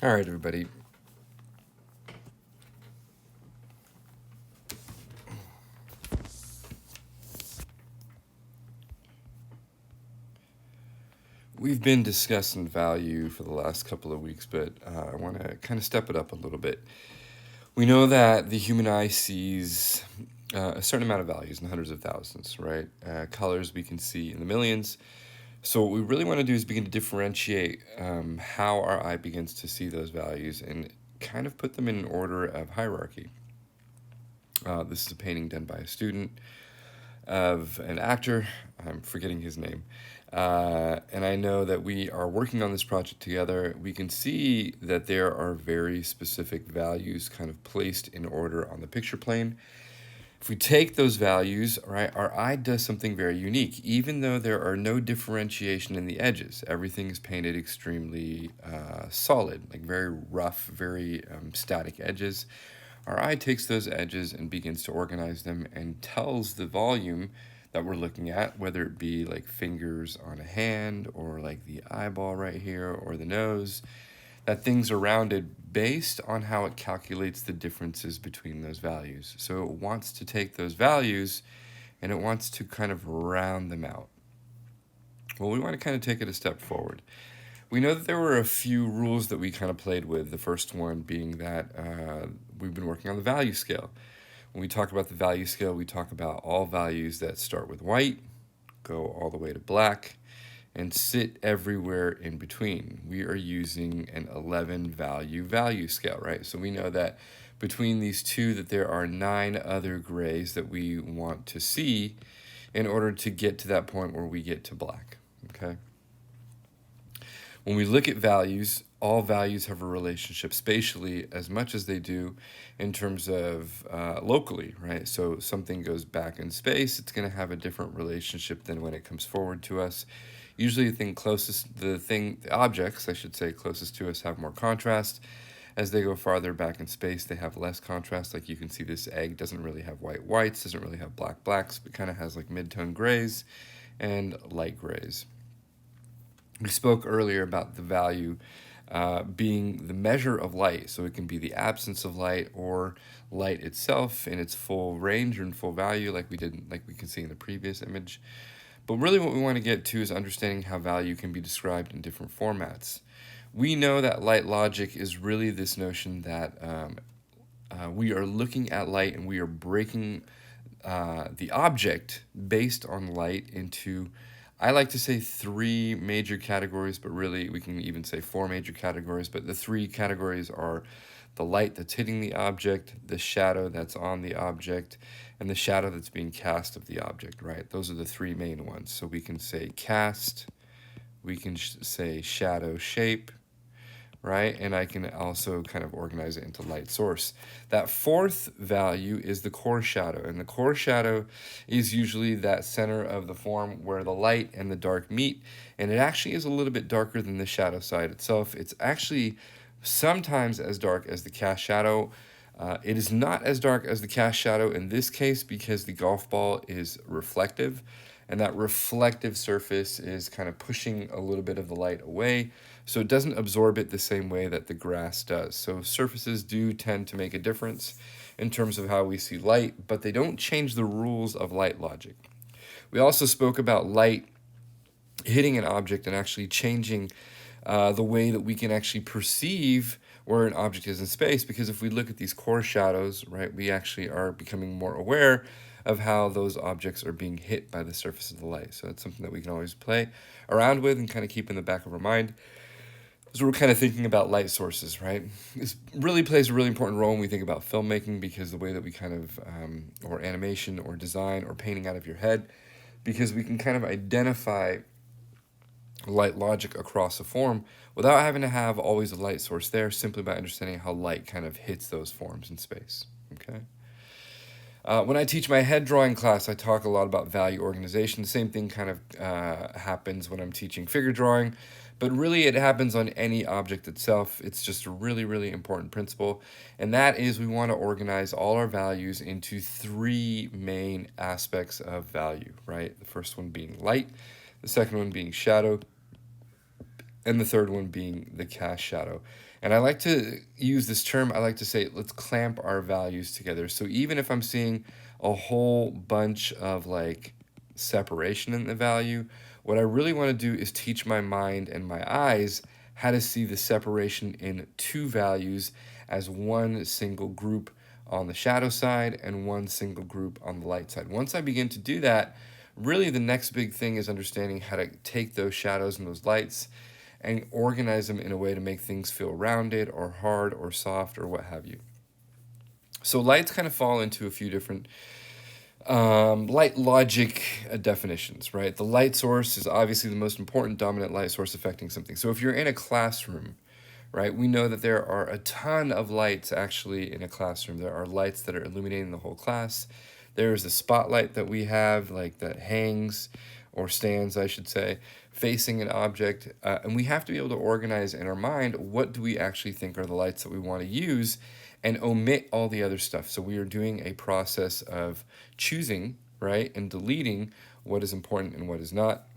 All right, everybody. We've been discussing value for the last couple of weeks, but I want to kind of step it up a little bit. We know that the human eye sees a certain amount of values in hundreds of thousands, right? Colors we can see in the millions. So, what we really want to do is begin to differentiate how our eye begins to see those values and kind of put them in an order of hierarchy. This is a painting done by a student of an actor. I'm forgetting his name. And I know that we are working on this project together. We can see that there are very specific values kind of placed in order on the picture plane. If we take those values, right, our eye does something very unique. Even though there are no differentiation in the edges, everything is painted extremely solid, like very rough, very static edges. Our eye takes those edges and begins to organize them and tells the volume that we're looking at, whether it be like fingers on a hand or like the eyeball right here or the nose, that things are rounded based on how it calculates the differences between those values. So it wants to take those values and it wants to kind of round them out. Well, we want to kind of take it a step forward. We know that there were a few rules that we kind of played with. The first one being that we've been working on the value scale. When we talk about the value scale, we talk about all values that start with white, go all the way to black, and sit everywhere in between. We are using an 11 value scale, right? So we know that between these two that there are 9 other grays that we want to see in order to get to that point where we get to black, okay? When we look at values, all values have a relationship spatially as much as they do in terms of locally, right? So something goes back in space, it's going to have a different relationship than when it comes forward to us. Usually, the objects, I should say, closest to us have more contrast. As they go farther back in space, they have less contrast. Like you can see, this egg doesn't really have white whites, doesn't really have black blacks, but kind of has like mid-tone grays and light grays. We spoke earlier about the value being the measure of light. So it can be the absence of light or light itself in its full range or in full value, like we can see in the previous image. But really, what we want to get to is understanding how value can be described in different formats. We know that light logic is really this notion that we are looking at light and we are breaking the object based on light into, I like to say, 3 major categories, but really we can even say 4 major categories. But the 3 categories are the light that's hitting the object, the shadow that's on the object, and the shadow that's being cast of the object, right? Those are the 3 main ones. So we can say cast, we can say shadow shape, right? And I can also kind of organize it into light source. That fourth value is the core shadow. And the core shadow is usually that center of the form where the light and the dark meet. And it actually is a little bit darker than the shadow side itself. It's actually sometimes as dark as the cast shadow. It is not as dark as the cast shadow in this case because the golf ball is reflective, and that reflective surface is kind of pushing a little bit of the light away, so it doesn't absorb it the same way that the grass does. So surfaces do tend to make a difference in terms of how we see light, but they don't change the rules of light logic. We also spoke about light hitting an object and actually changing the way that we can actually perceive where an object is in space, because if we look at these core shadows, right, we actually are becoming more aware of how those objects are being hit by the surface of the light. So that's something that we can always play around with and kind of keep in the back of our mind. So we're kind of thinking about light sources, right? This really plays a really important role when we think about filmmaking, because the way that we kind of, or animation or design or painting out of your head, because we can kind of identify light logic across a form without having to have always a light source there, simply by understanding how light kind of hits those forms in space. Okay. When I teach my head drawing class, I talk a lot about value organization. The same thing kind of happens when I'm teaching figure drawing, but really it happens on any object itself. It's just a really, really important principle, and that is we want to organize all our values into 3 main aspects of value, right? The first one being light, the second one being shadow, and the third one being the cast shadow. And I like to use this term, I like to say, let's clamp our values together. So even if I'm seeing a whole bunch of like separation in the value, what I really want to do is teach my mind and my eyes how to see the separation in two values as one single group on the shadow side and one single group on the light side. Once I begin to do that, really the next big thing is understanding how to take those shadows and those lights and organize them in a way to make things feel rounded or hard or soft or what have you. So lights kind of fall into a few different light logic definitions, right? The light source is obviously the most important dominant light source affecting something. So if you're in a classroom, right, we know that there are a ton of lights actually in a classroom. There are lights that are illuminating the whole class. There's the spotlight that we have, like that hangs or stands, I should say, facing an object. And we have to be able to organize in our mind what do we actually think are the lights that we want to use and omit all the other stuff. So we are doing a process of choosing, right, and deleting what is important and what is not.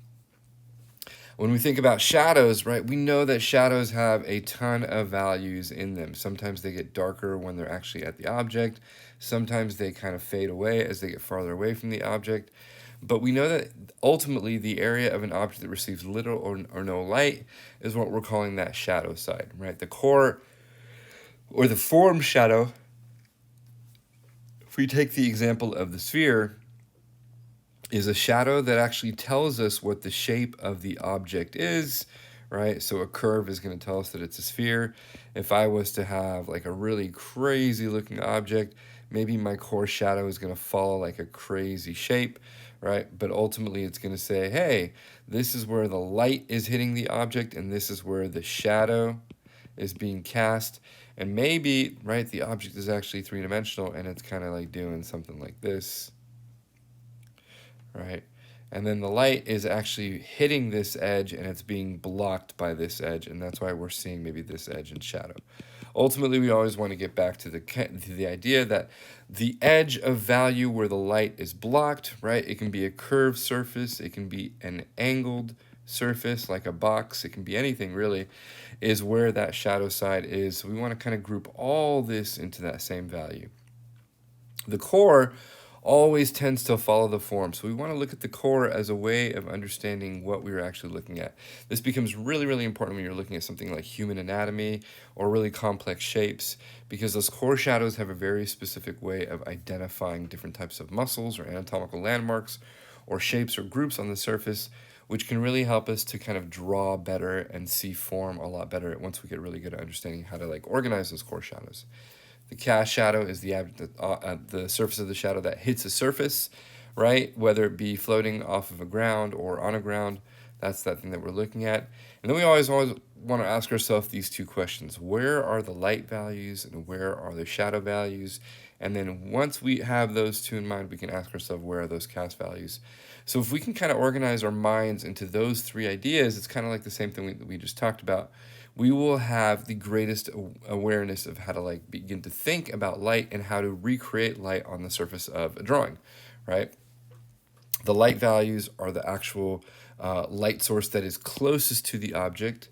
When we think about shadows, right, we know that shadows have a ton of values in them. Sometimes they get darker when they're actually at the object. Sometimes they kind of fade away as they get farther away from the object. But we know that ultimately the area of an object that receives little or no light is what we're calling that shadow side, right? The core or the form shadow, if we take the example of the sphere, is a shadow that actually tells us what the shape of the object is, right? So a curve is going to tell us that it's a sphere. If I was to have like a really crazy looking object, maybe my core shadow is going to follow like a crazy shape, right? But ultimately it's going to say, hey, this is where the light is hitting the object and this is where the shadow is being cast. And maybe, right, the object is actually three-dimensional and it's kind of like doing something like this, right? And then the light is actually hitting this edge and it's being blocked by this edge, and that's why we're seeing maybe this edge in shadow. Ultimately, we always want to get back to the idea that the edge of value where the light is blocked, right? It can be a curved surface, it can be an angled surface like a box, it can be anything really, is where that shadow side is. So we want to kind of group all this into that same value. The core always tends to follow the form. So we want to look at the core as a way of understanding what we are actually looking at. This becomes really, really important when you're looking at something like human anatomy or really complex shapes, because those core shadows have a very specific way of identifying different types of muscles or anatomical landmarks or shapes or groups on the surface, which can really help us to kind of draw better and see form a lot better once we get really good at understanding how to like organize those core shadows. The cast shadow is the surface of the shadow that hits a surface, right? Whether it be floating off of a ground or on a ground, that's that thing that we're looking at. And then we always want to ask ourselves these two questions. Where are the light values and where are the shadow values? And then once we have those two in mind, we can ask ourselves, where are those cast values? So if we can kind of organize our minds into those three ideas, it's kind of like the same thing we just talked about. We will have the greatest awareness of how to like begin to think about light and how to recreate light on the surface of a drawing, right? The light values are the actual light source that is closest to the object,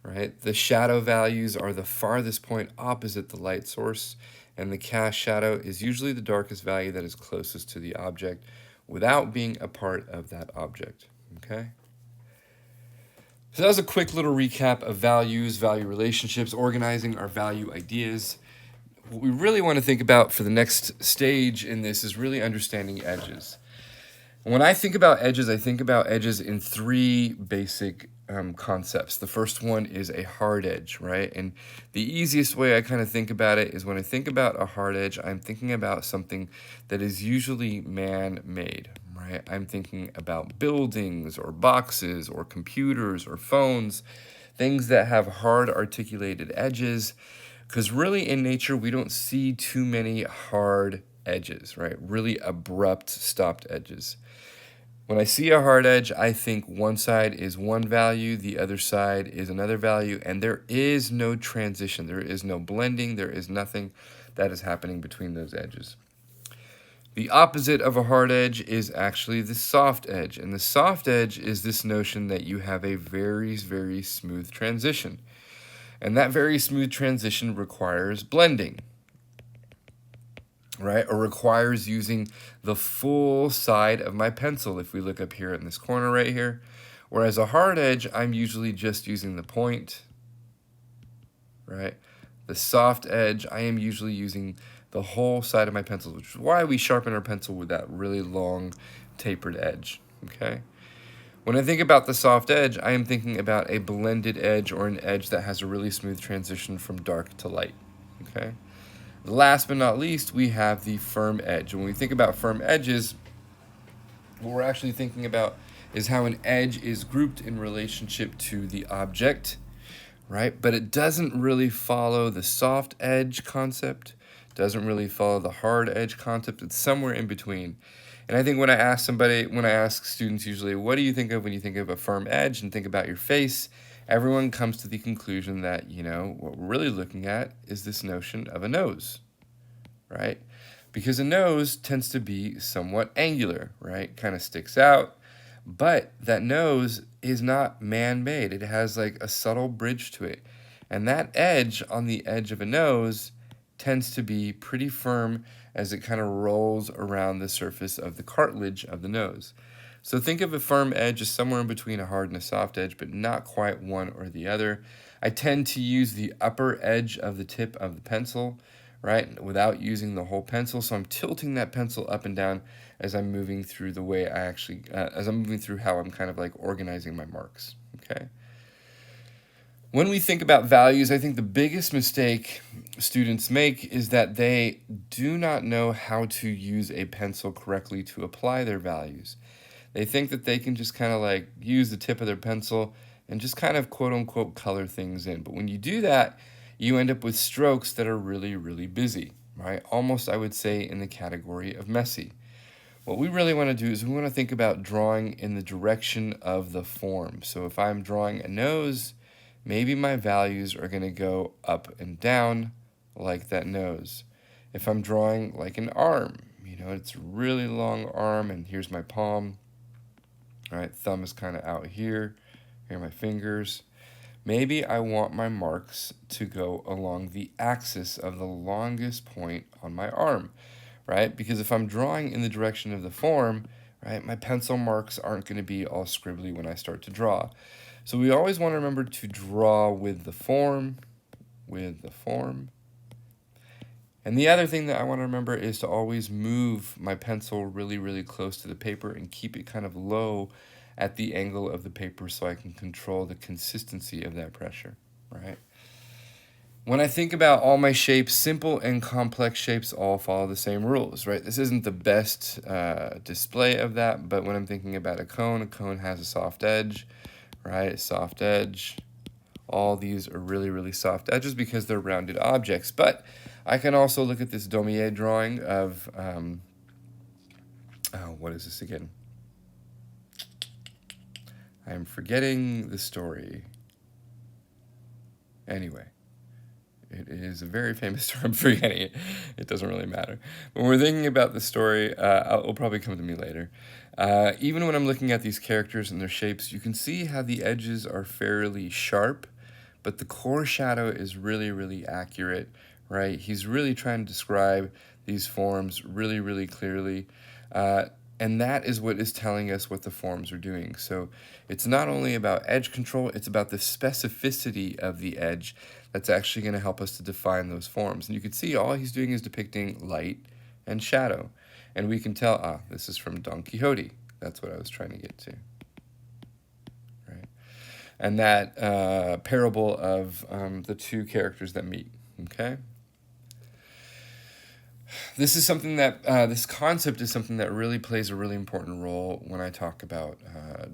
right? The shadow values are the farthest point opposite the light source, and the cast shadow is usually the darkest value that is closest to the object without being a part of that object, okay? So that was a quick little recap of values, value relationships, organizing our value ideas. What we really want to think about for the next stage in this is really understanding edges. When I think about edges, I think about edges in three basic concepts. The first one is a hard edge, right? And the easiest way I kind of think about it is when I think about a hard edge, I'm thinking about something that is usually man-made, right? I'm thinking about buildings or boxes or computers or phones, things that have hard articulated edges, because really in nature, we don't see too many hard edges, right? Really abrupt stopped edges. When I see a hard edge, I think one side is one value, the other side is another value, and there is no transition. There is no blending. There is nothing that is happening between those edges. The opposite of a hard edge is actually the soft edge. And the soft edge is this notion that you have a very, very smooth transition. And that very smooth transition requires blending, right? Or requires using the full side of my pencil if we look up here in this corner right here. Whereas a hard edge, I'm usually just using the point, right? The soft edge, I am usually using the whole side of my pencil, which is why we sharpen our pencil with that really long tapered edge, okay? When I think about the soft edge, I am thinking about a blended edge or an edge that has a really smooth transition from dark to light, okay? Last but not least, we have the firm edge. When we think about firm edges, what we're actually thinking about is how an edge is grouped in relationship to the object, right? But it doesn't really follow the soft edge concept, doesn't really follow the hard edge concept. It's somewhere in between. And I think when I ask students usually, what do you think of when you think of a firm edge and think about your face, everyone comes to the conclusion that, what we're really looking at is this notion of a nose, right? Because a nose tends to be somewhat angular, right? Kind of sticks out. But that nose is not man-made. It has like a subtle bridge to it. And that edge on the edge of a nose tends to be pretty firm as it kind of rolls around the surface of the cartilage of the nose. So think of a firm edge as somewhere in between a hard and a soft edge, but not quite one or the other. I tend to use the upper edge of the tip of the pencil, right, without using the whole pencil. So I'm tilting that pencil up and down as I'm moving through the way as I'm moving through how I'm kind of like organizing my marks, okay? When we think about values, I think the biggest mistake students make is that they do not know how to use a pencil correctly to apply their values. They think that they can just kind of like use the tip of their pencil and just kind of quote unquote color things in. But when you do that, you end up with strokes that are really, really busy, right? Almost, I would say, in the category of messy. What we really want to do is we want to think about drawing in the direction of the form. So if I'm drawing a nose, maybe my values are going to go up and down like that nose. If I'm drawing like an arm, it's a really long arm, and here's my palm. All right, thumb is kind of out here. Here are my fingers. Maybe I want my marks to go along the axis of the longest point on my arm, right? Because if I'm drawing in the direction of the form, right, my pencil marks aren't going to be all scribbly when I start to draw. So we always want to remember to draw with the form, And the other thing that I want to remember is to always move my pencil really, really close to the paper and keep it kind of low at the angle of the paper so I can control the consistency of that pressure, right? When I think about all my shapes, simple and complex shapes all follow the same rules, right? This isn't the best display of that, but when I'm thinking about a cone has a soft edge, right? Soft edge. All these are really, really soft edges because they're rounded objects. But I can also look at this Daumier drawing of, what is this again? I'm forgetting the story. Anyway, it is a very famous story. I'm forgetting it. It doesn't really matter. When we're thinking about the story, it'll probably come to me later. Even when I'm looking at these characters and their shapes, you can see how the edges are fairly sharp, but the core shadow is really, really accurate, right? He's really trying to describe these forms really, really clearly. And that is what is telling us what the forms are doing. So it's not only about edge control, it's about the specificity of the edge that's actually going to help us to define those forms. And you can see all he's doing is depicting light and shadow. And we can tell, this is from Don Quixote. That's what I was trying to get to. Right? And that parable of the two characters that meet, okay? This is something that, this concept is something that really plays a really important role when I talk about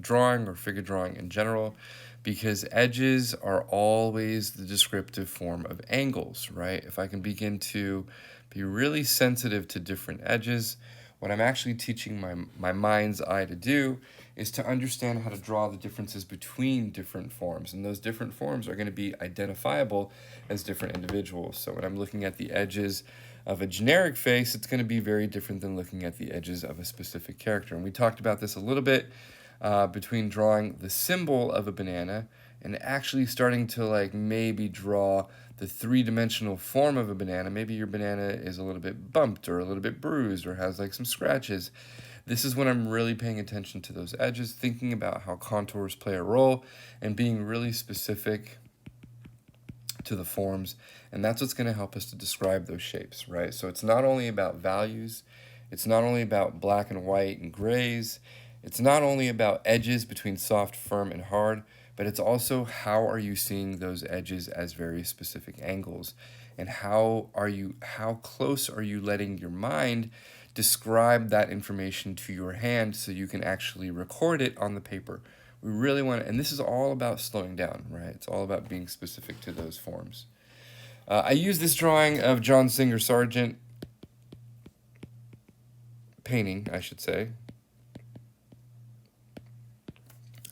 drawing or figure drawing in general, because edges are always the descriptive form of angles, right? If I can begin to be really sensitive to different edges, What I'm actually teaching my mind's eye to do is to understand how to draw the differences between different forms. And those different forms are going to be identifiable as different individuals. So when I'm looking at the edges of a generic face, it's going to be very different than looking at the edges of a specific character. And we talked about this a little bit between drawing the symbol of a banana and actually starting to like maybe draw the three-dimensional form of a banana. Maybe your banana is a little bit bumped or a little bit bruised or has like some scratches. This is when I'm really paying attention to those edges, thinking about how contours play a role and being really specific to the forms. And that's what's going to help us to describe those shapes, right? So it's not only about values, it's not only about black and white and grays, it's not only about edges between soft, firm, and hard, but it's also how are you seeing those edges as very specific angles, and how close are you letting your mind describe that information to your hand so you can actually record it on the paper. We really want to, and this is all about slowing down, right? It's all about being specific to those forms. I use this drawing of John Singer Sargent painting, I should say,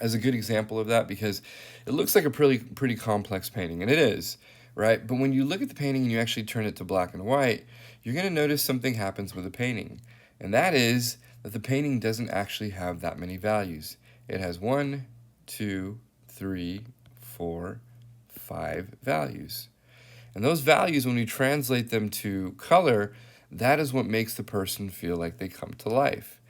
as a good example of that because it looks like a pretty complex painting, and it is, right? But when you look at the painting and you actually turn it to black and white, you're going to notice something happens with the painting, and that is that the painting doesn't actually have that many values. It has 1, 2, 3, 4, 5 values. And those values, when we translate them to color, that is what makes the person feel like they come to life.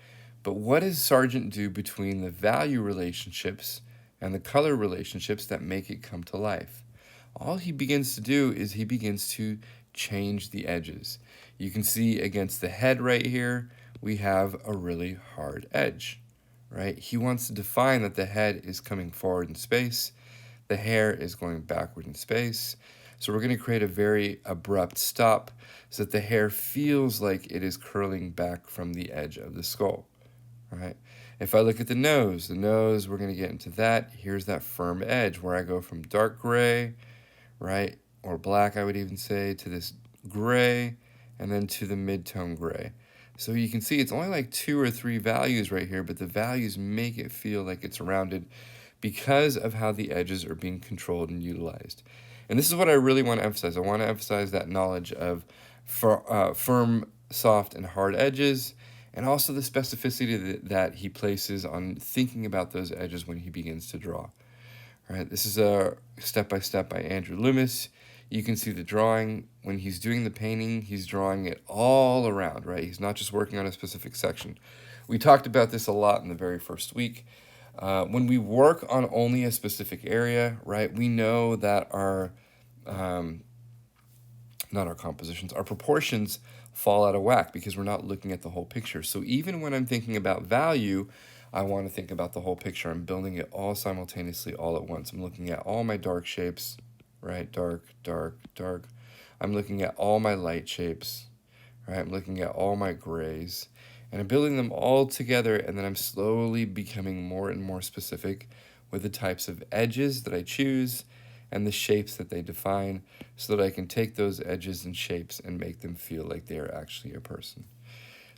But what does Sargent do between the value relationships and the color relationships that make it come to life? All he begins to do is he begins to change the edges. You can see against the head right here, we have a really hard edge, right? He wants to define that the head is coming forward in space, the hair is going backward in space. So we're going to create a very abrupt stop so that the hair feels like it is curling back from the edge of the skull. Right? If I look at the nose, we're going to get into that. Here's that firm edge where I go from dark gray, right, or black, I would even say, to this gray, and then to the mid-tone gray. So you can see it's only like 2 or 3 values right here, but the values make it feel like it's rounded because of how the edges are being controlled and utilized. And this is what I really want to emphasize. I want to emphasize that knowledge of firm, soft, and hard edges, and also the specificity that he places on thinking about those edges when he begins to draw. All right, this is a step-by-step by Andrew Loomis. You can see the drawing. When he's doing the painting, he's drawing it all around, right? He's not just working on a specific section. We talked about this a lot in the very first week. When we work on only a specific area, right, we know that our, not our compositions, our proportions fall out of whack because we're not looking at the whole picture. So even when I'm thinking about value, I want to think about the whole picture. I'm building it all simultaneously, all at once. I'm looking at all my dark shapes, right? Dark, dark, dark. I'm looking at all my light shapes, right? I'm looking at all my grays, and I'm building them all together, and then I'm slowly becoming more and more specific with the types of edges that I choose and the shapes that they define so that I can take those edges and shapes and make them feel like they are actually a person.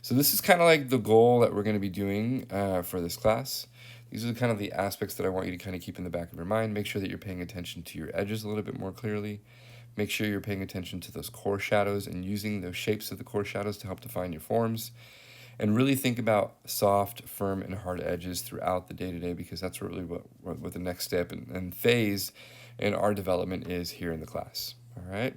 So this is kind of like the goal that we're going to be doing for this class. These are kind of the aspects that I want you to kind of keep in the back of your mind. Make sure that you're paying attention to your edges a little bit more clearly. Make sure you're paying attention to those core shadows and using those shapes of the core shadows to help define your forms. And really think about soft, firm, and hard edges throughout the day-to-day because that's really what the next step and phase in our development is here in the class. All right?